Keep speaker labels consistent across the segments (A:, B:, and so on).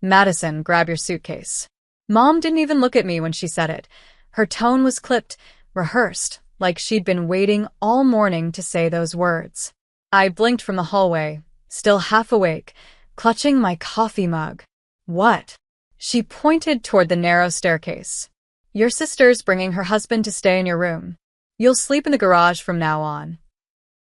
A: Madison, grab your suitcase. Mom didn't even look at me when she said it. Her tone was clipped, rehearsed, like she'd been waiting all morning to say those words. I blinked from the hallway, still half awake, clutching my coffee mug. What? She pointed toward the narrow staircase. Your sister's bringing her husband to stay in your room. You'll sleep in the garage from now on.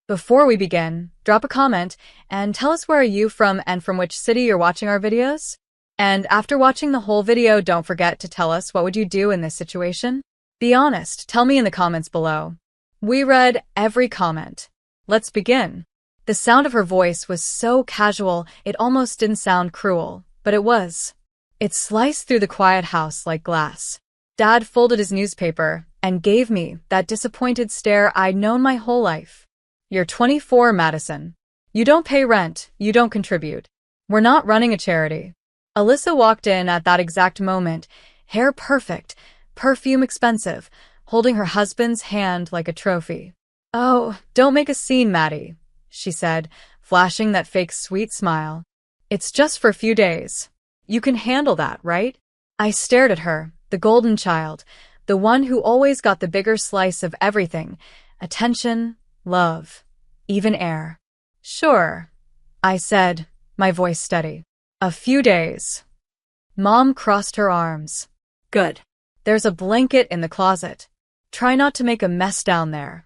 A: Before we begin, drop a comment and tell us where are you from and from which city you're watching our videos. And after watching the whole video, don't forget to tell us what would you do in this situation. Be honest, tell me in the comments below. We read every comment. Let's begin. The sound of her voice was so casual it almost didn't sound cruel, but it was. It sliced through the quiet house like glass. Dad folded his newspaper and gave me that disappointed stare I'd known my whole life. You're 24, Madison. You don't pay rent, you don't contribute. We're not running a charity. Alyssa walked in at that exact moment, hair perfect, perfume expensive, holding her husband's hand like a trophy. Oh, don't make a scene, Maddie, she said, flashing that fake sweet smile. It's just for a few days. You can handle that, right? I stared at her, the golden child, the one who always got the bigger slice of everything, attention, love, even air. Sure, I said, my voice steady. A few days. Mom crossed her arms. Good. There's a blanket in the closet. Try not to make a mess down there.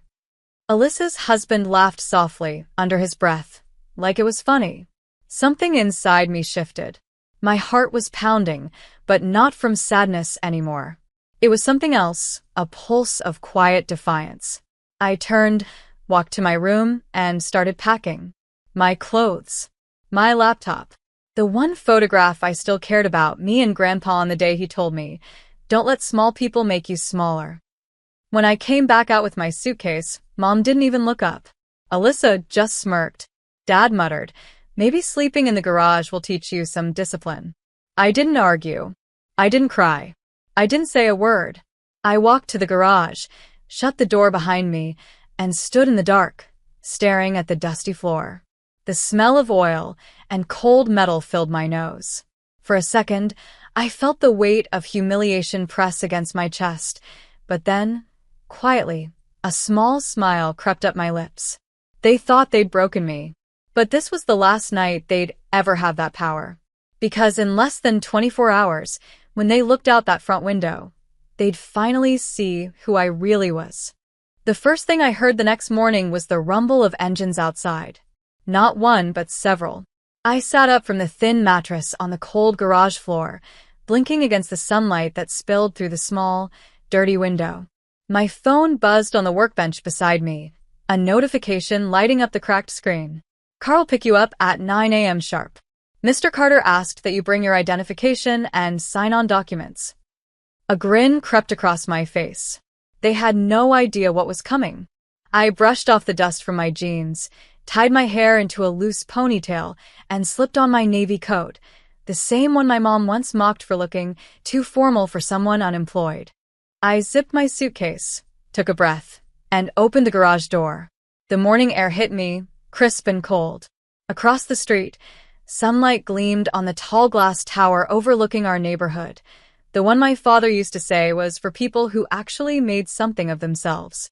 A: Alyssa's husband laughed softly, under his breath, like it was funny. Something inside me shifted. My heart was pounding, but not from sadness anymore. It was something else, a pulse of quiet defiance. I turned, walked to my room, and started packing. My clothes. My laptop. The one photograph I still cared about, me and Grandpa on the day he told me, don't let small people make you smaller. When I came back out with my suitcase, Mom didn't even look up. Alyssa just smirked. Dad muttered, maybe sleeping in the garage will teach you some discipline. I didn't argue. I didn't cry. I didn't say a word. I walked to the garage, shut the door behind me, and stood in the dark, staring at the dusty floor. The smell of oil and cold metal filled my nose. For a second, I felt the weight of humiliation press against my chest, but then, quietly, a small smile crept up my lips. They thought they'd broken me, but this was the last night they'd ever have that power. Because in less than 24 hours, when they looked out that front window, they'd finally see who I really was. The first thing I heard the next morning was the rumble of engines outside. Not one, but several. I sat up from the thin mattress on the cold garage floor, blinking against the sunlight that spilled through the small, dirty window. My phone buzzed on the workbench beside me, a notification lighting up the cracked screen. Carl pick you up at 9 a.m. sharp. Mr. Carter asked that you bring your identification and sign on documents. A grin crept across my face. They had no idea what was coming. I brushed off the dust from my jeans, tied my hair into a loose ponytail, and slipped on my navy coat, the same one my mom once mocked for looking too formal for someone unemployed. I zipped my suitcase, took a breath, and opened the garage door. The morning air hit me, crisp and cold. Across the street, sunlight gleamed on the tall glass tower overlooking our neighborhood, the one my father used to say was for people who actually made something of themselves.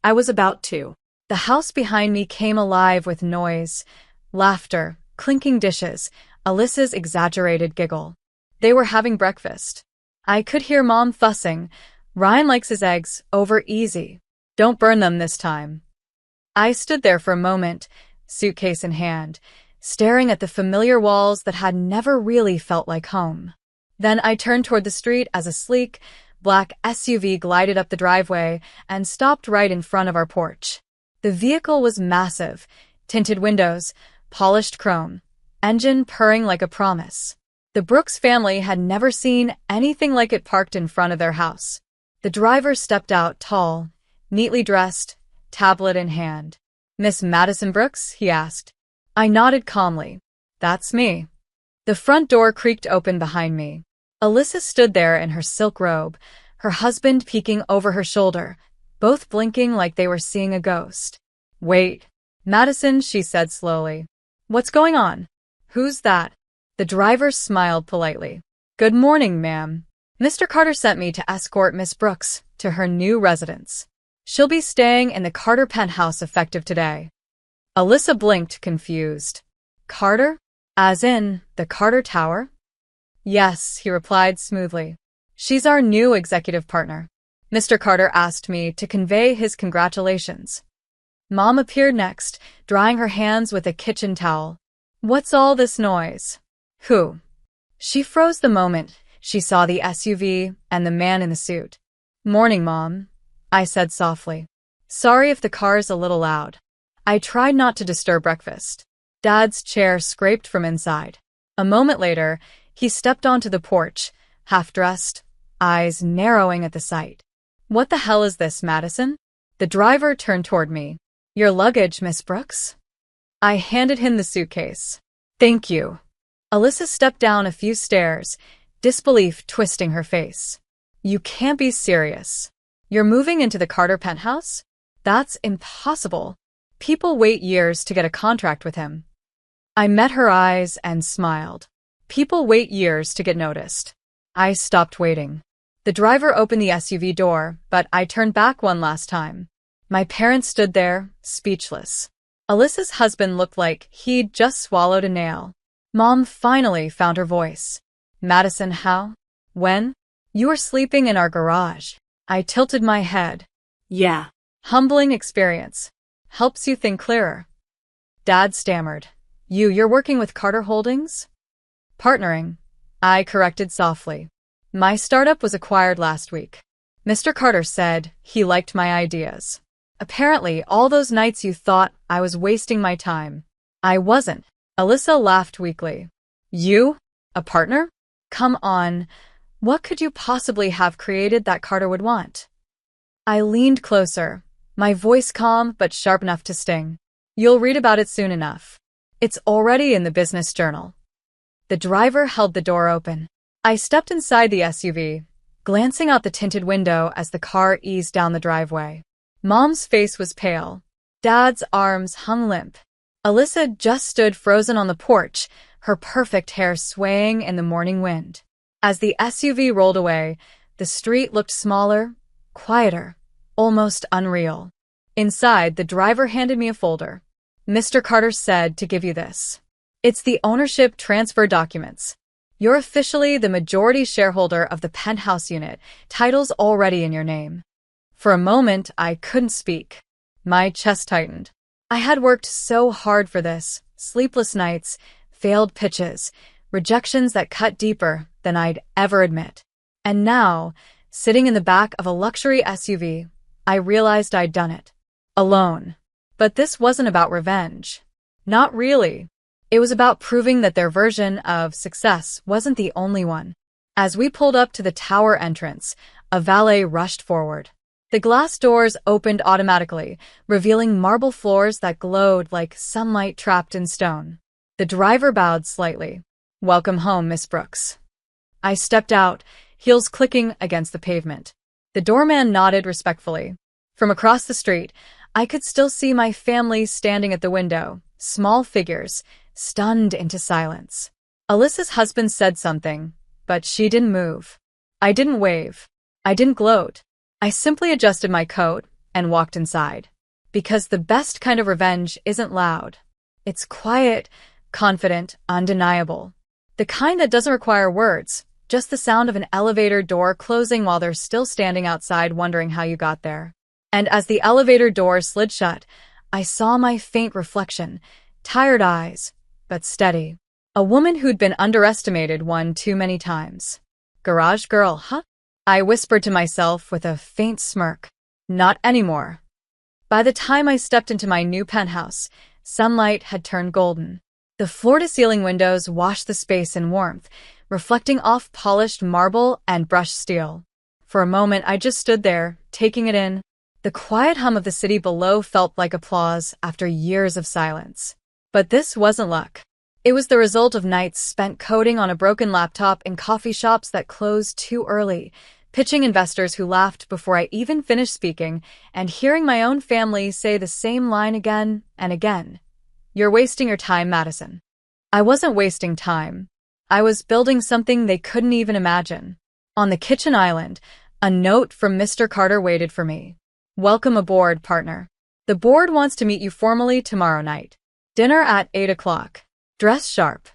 A: I was about to. The house behind me came alive with noise, laughter, clinking dishes, Alyssa's exaggerated giggle. They were having breakfast. I could hear Mom fussing. Ryan likes his eggs over easy. Don't burn them this time. I stood there for a moment, suitcase in hand, staring at the familiar walls that had never really felt like home. Then I turned toward the street as a sleek, black SUV glided up the driveway and stopped right in front of our porch. The vehicle was massive, tinted windows, polished chrome, engine purring like a promise. The Brooks family had never seen anything like it parked in front of their house. The driver stepped out tall, neatly dressed, tablet in hand. "Miss Madison Brooks?" he asked. I nodded calmly. "That's me." The front door creaked open behind me. Alyssa stood there in her silk robe, her husband peeking over her shoulder, both blinking like they were seeing a ghost. "Wait, Madison," she said slowly. "What's going on? Who's that?" The driver smiled politely. Good morning, ma'am. Mr. Carter sent me to escort Miss Brooks to her new residence. She'll be staying in the Carter penthouse effective today. Alyssa blinked, confused. Carter? As in, the Carter Tower? Yes, he replied smoothly. She's our new executive partner. Mr. Carter asked me to convey his congratulations. Mom appeared next, drying her hands with a kitchen towel. What's all this noise? Who? She froze the moment she saw the SUV and the man in the suit. Morning, Mom, I said softly. Sorry if the car's a little loud. I tried not to disturb breakfast. Dad's chair scraped from inside. A moment later, he stepped onto the porch, half-dressed, eyes narrowing at the sight. What the hell is this, Madison? The driver turned toward me. Your luggage, Miss Brooks? I handed him the suitcase. Thank you. Alyssa stepped down a few stairs, disbelief twisting her face. You can't be serious. You're moving into the Carter penthouse? That's impossible. People wait years to get a contract with him. I met her eyes and smiled. People wait years to get noticed. I stopped waiting. The driver opened the SUV door, but I turned back one last time. My parents stood there, speechless. Alyssa's husband looked like he'd just swallowed a nail. Mom finally found her voice. Madison, how? When? You were sleeping in our garage. I tilted my head. Yeah. Humbling experience. Helps you think clearer. Dad stammered. You're working with Carter Holdings? Partnering, I corrected softly. My startup was acquired last week. Mr. Carter said he liked my ideas. Apparently, all those nights you thought I was wasting my time. I wasn't. Alyssa laughed weakly. You? A partner? Come on. What could you possibly have created that Carter would want? I leaned closer, my voice calm but sharp enough to sting. You'll read about it soon enough. It's already in the business journal. The driver held the door open. I stepped inside the SUV, glancing out the tinted window as the car eased down the driveway. Mom's face was pale. Dad's arms hung limp. Alyssa just stood frozen on the porch, her perfect hair swaying in the morning wind. As the SUV rolled away, the street looked smaller, quieter, almost unreal. Inside, the driver handed me a folder. Mr. Carter said to give you this. It's the ownership transfer documents. You're officially the majority shareholder of the penthouse unit, titles already in your name. For a moment, I couldn't speak. My chest tightened. I had worked so hard for this, sleepless nights, failed pitches, rejections that cut deeper than I'd ever admit. And now, sitting in the back of a luxury SUV, I realized I'd done it. Alone. But this wasn't about revenge. Not really. It was about proving that their version of success wasn't the only one. As we pulled up to the tower entrance, a valet rushed forward. The glass doors opened automatically, revealing marble floors that glowed like sunlight trapped in stone. The driver bowed slightly. Welcome home, Miss Brooks. I stepped out, heels clicking against the pavement. The doorman nodded respectfully. From across the street, I could still see my family standing at the window, small figures, stunned into silence. Alyssa's husband said something, but she didn't move. I didn't wave. I didn't gloat. I simply adjusted my coat and walked inside. Because the best kind of revenge isn't loud. It's quiet, confident, undeniable. The kind that doesn't require words, just the sound of an elevator door closing while they're still standing outside wondering how you got there. And as the elevator door slid shut, I saw my faint reflection, tired eyes, but steady. A woman who'd been underestimated one too many times. Garage girl, huh? I whispered to myself with a faint smirk. Not anymore. By the time I stepped into my new penthouse, sunlight had turned golden. The floor-to-ceiling windows washed the space in warmth, reflecting off polished marble and brushed steel. For a moment, I just stood there, taking it in. The quiet hum of the city below felt like applause after years of silence. But this wasn't luck. It was the result of nights spent coding on a broken laptop in coffee shops that closed too early, pitching investors who laughed before I even finished speaking, and hearing my own family say the same line again and again. You're wasting your time, Madison. I wasn't wasting time. I was building something they couldn't even imagine. On the kitchen island, a note from Mr. Carter waited for me. Welcome aboard, partner. The board wants to meet you formally tomorrow night. Dinner at 8 o'clock. Dress sharp.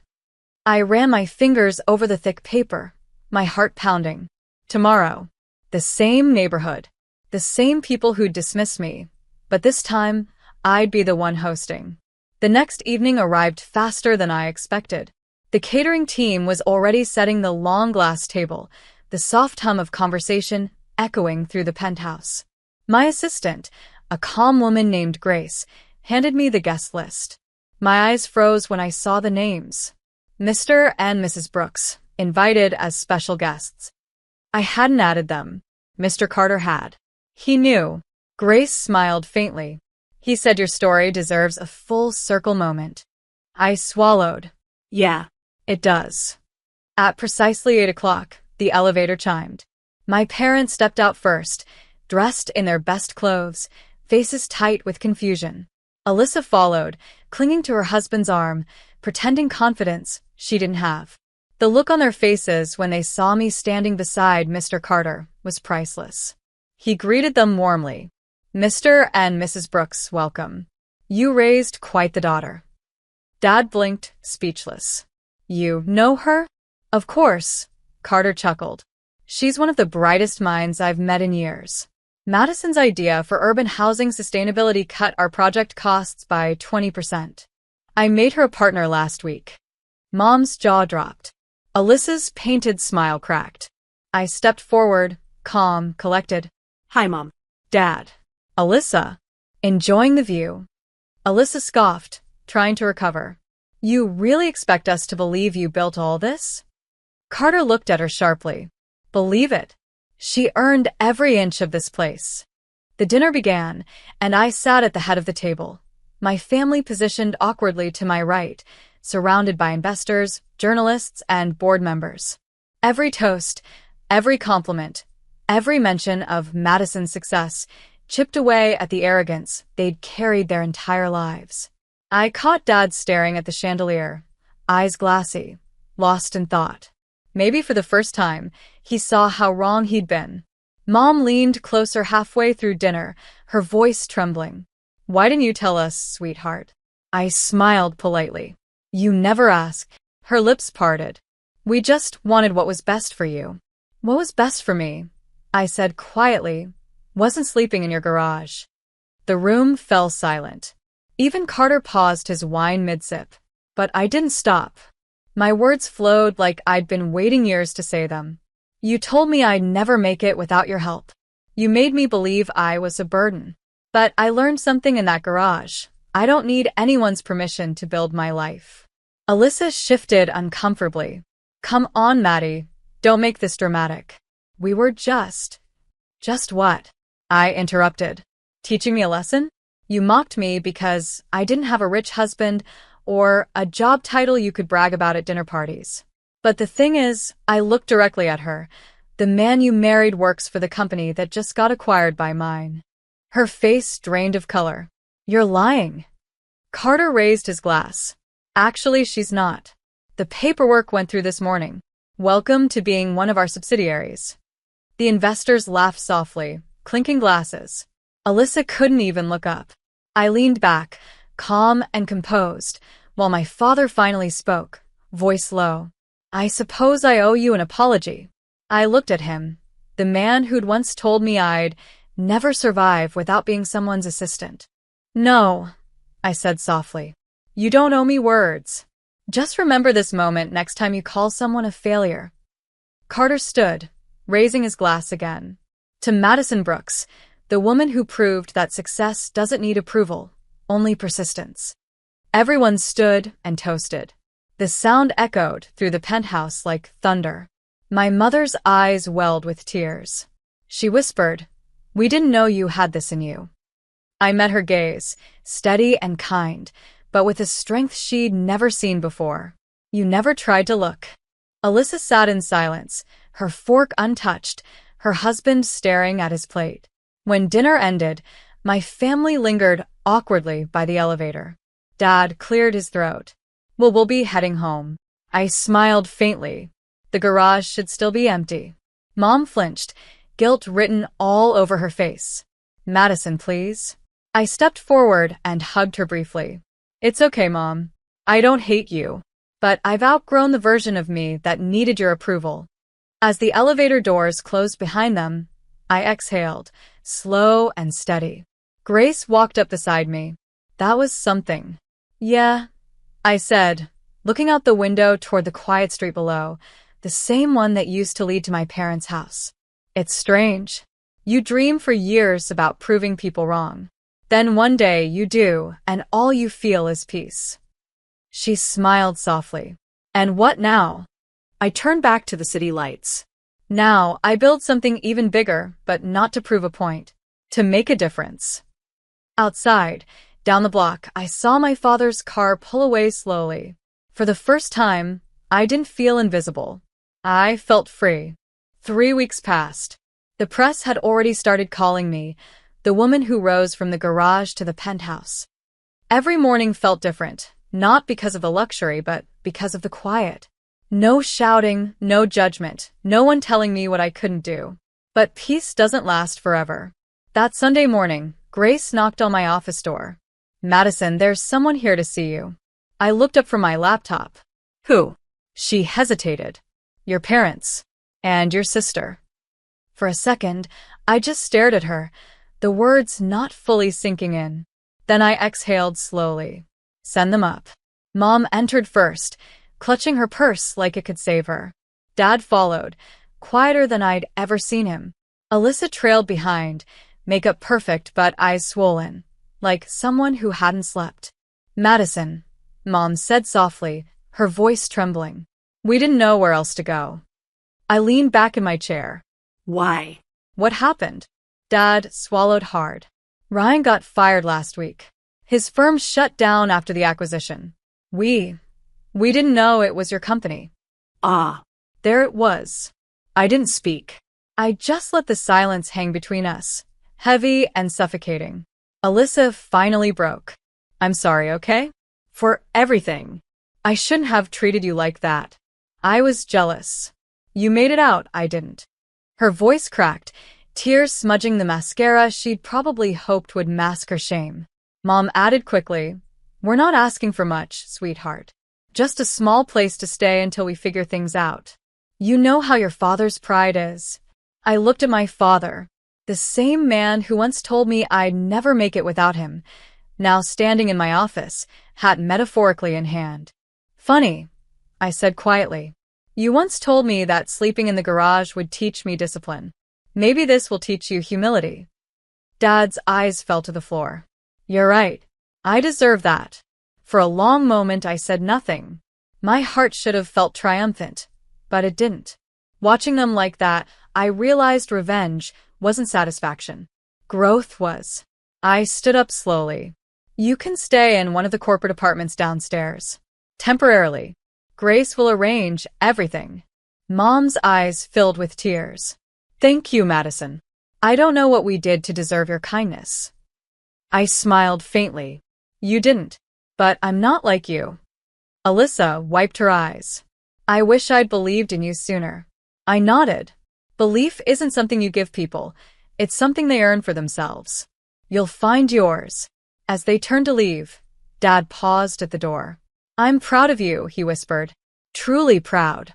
A: I ran my fingers over the thick paper, my heart pounding. Tomorrow. The same neighborhood. The same people who'd dismissed me. But this time, I'd be the one hosting. The next evening arrived faster than I expected. The catering team was already setting the long glass table, the soft hum of conversation echoing through the penthouse. My assistant, a calm woman named Grace, handed me the guest list. My eyes froze when I saw the names. Mr. and Mrs. Brooks, invited as special guests. I hadn't added them. Mr. Carter had. He knew. Grace smiled faintly. He said your story deserves a full circle moment. I swallowed. Yeah, it does. At precisely 8 o'clock, the elevator chimed. My parents stepped out first, dressed in their best clothes, faces tight with confusion. Alyssa followed, clinging to her husband's arm, pretending confidence she didn't have. The look on their faces when they saw me standing beside Mr. Carter was priceless. He greeted them warmly. Mr. and Mrs. Brooks, welcome. You raised quite the daughter. Dad blinked, speechless. You know her? Of course, Carter chuckled. She's one of the brightest minds I've met in years. Madison's idea for urban housing sustainability cut our project costs by 20%. I made her a partner last week. Mom's jaw dropped. Alyssa's painted smile cracked. I stepped forward, calm, collected. Hi, Mom. Dad. Alyssa. Enjoying the view. Alyssa scoffed, trying to recover. You really expect us to believe you built all this? Carter looked at her sharply. Believe it. She earned every inch of this place. The dinner began, and I sat at the head of the table, my family positioned awkwardly to my right, surrounded by investors, journalists, and board members. Every toast, every compliment, every mention of Madison's success chipped away at the arrogance they'd carried their entire lives. I caught Dad staring at the chandelier, eyes glassy, lost in thought. Maybe for the first time, he saw how wrong he'd been. Mom leaned closer halfway through dinner, her voice trembling. Why didn't you tell us, sweetheart? I smiled politely. You never ask. Her lips parted. We just wanted what was best for you. What was best for me? I said quietly. Wasn't sleeping in your garage. The room fell silent. Even Carter paused his wine mid-sip. But I didn't stop. My words flowed like I'd been waiting years to say them. You told me I'd never make it without your help. You made me believe I was a burden. But I learned something in that garage. I don't need anyone's permission to build my life. Alyssa shifted uncomfortably. Come on, Maddie. Don't make this dramatic. We were just what? I interrupted. Teaching me a lesson? You mocked me because I didn't have a rich husband or a job title you could brag about at dinner parties. But the thing is, I looked directly at her. The man you married works for the company that just got acquired by mine. Her face drained of color. You're lying. Carter raised his glass. Actually, she's not. The paperwork went through this morning. Welcome to being one of our subsidiaries. The investors laughed softly, clinking glasses. Alyssa couldn't even look up. I leaned back, calm and composed, while my father finally spoke, voice low. I suppose I owe you an apology. I looked at him, the man who'd once told me I'd never survive without being someone's assistant. No, I said softly. You don't owe me words. Just remember this moment next time you call someone a failure. Carter stood, raising his glass again. To Madison Brooks, the woman who proved that success doesn't need approval, only persistence. Everyone stood and toasted. The sound echoed through the penthouse like thunder. My mother's eyes welled with tears. She whispered, We didn't know you had this in you. I met her gaze, steady and kind, but with a strength she'd never seen before. You never tried to look. Alyssa sat in silence, her fork untouched, her husband staring at his plate. When dinner ended, my family lingered awkwardly by the elevator. Dad cleared his throat. Well, we'll be heading home. I smiled faintly. The garage should still be empty. Mom flinched, guilt written all over her face. Madison, please. I stepped forward and hugged her briefly. It's okay, Mom. I don't hate you. But I've outgrown the version of me that needed your approval. As the elevator doors closed behind them, I exhaled, slow and steady. Grace walked up beside me. That was something. Yeah, I said, looking out the window toward the quiet street below, the same one that used to lead to my parents' house. It's strange. You dream for years about proving people wrong. Then one day you do, and all you feel is peace. She smiled softly. And what now? I turned back to the city lights. Now I build something even bigger, but not to prove a point. To make a difference. Outside, down the block, I saw my father's car pull away slowly. For the first time, I didn't feel invisible. I felt free. 3 weeks passed. The press had already started calling me the woman who rose from the garage to the penthouse. Every morning felt different, not because of the luxury, but because of the quiet. No shouting, no judgment, no one telling me what I couldn't do. But peace doesn't last forever. That Sunday morning, Grace knocked on my office door. Madison, there's someone here to see you. I looked up from my laptop. Who? She hesitated. Your parents. And your sister. For a second, I just stared at her, the words not fully sinking in. Then I exhaled slowly. Send them up. Mom entered first, clutching her purse like it could save her. Dad followed, quieter than I'd ever seen him. Alyssa trailed behind, makeup perfect but eyes swollen, like someone who hadn't slept. Madison, Mom said softly, her voice trembling. We didn't know where else to go. I leaned back in my chair.
B: Why?
A: What happened? Dad swallowed hard. Ryan got fired last week. His firm shut down after the acquisition. We didn't know it was your company.
B: Ah.
A: There it was. I didn't speak. I just let the silence hang between us, heavy and suffocating. Alyssa finally broke. I'm sorry, okay? For everything. I shouldn't have treated you like that. I was jealous. You made it out, I didn't. Her voice cracked, tears smudging the mascara she'd probably hoped would mask her shame. Mom added quickly, We're not asking for much, sweetheart. Just a small place to stay until we figure things out. You know how your father's pride is. I looked at my father, the same man who once told me I'd never make it without him, now standing in my office, hat metaphorically in hand. Funny, I said quietly. You once told me that sleeping in the garage would teach me discipline. Maybe this will teach you humility. Dad's eyes fell to the floor. You're right. I deserve that. For a long moment I said nothing. My heart should have felt triumphant, but it didn't. Watching them like that, I realized revenge wasn't satisfaction. Growth was. I stood up slowly. You can stay in one of the corporate apartments downstairs. Temporarily. Grace will arrange everything. Mom's eyes filled with tears. Thank you, Madison. I don't know what we did to deserve your kindness. I smiled faintly. You didn't. But I'm not like you. Alyssa wiped her eyes. I wish I'd believed in you sooner. I nodded. Belief isn't something you give people. It's something they earn for themselves. You'll find yours. As they turned to leave, Dad paused at the door. I'm proud of you, he whispered. Truly proud.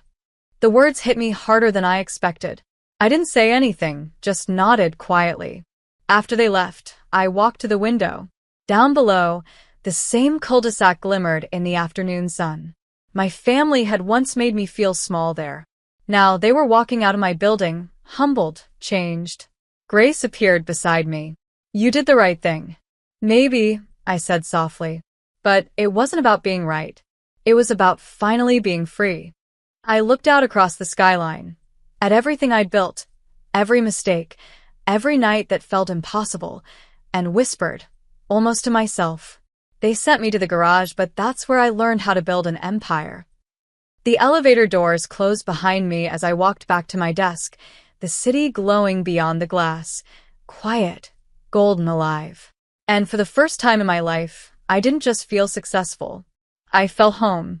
A: The words hit me harder than I expected. I didn't say anything, just nodded quietly. After they left, I walked to the window. Down below, the same cul-de-sac glimmered in the afternoon sun. My family had once made me feel small there. Now they were walking out of my building, humbled, changed. Grace appeared beside me. You did the right thing. Maybe, I said softly. But it wasn't about being right. It was about finally being free. I looked out across the skyline, at everything I'd built, every mistake, every night that felt impossible, and whispered, almost to myself. They sent me to the garage, but that's where I learned how to build an empire. The elevator doors closed behind me as I walked back to my desk, the city glowing beyond the glass, quiet, golden alive. And for the first time in my life, I didn't just feel successful. I felt home.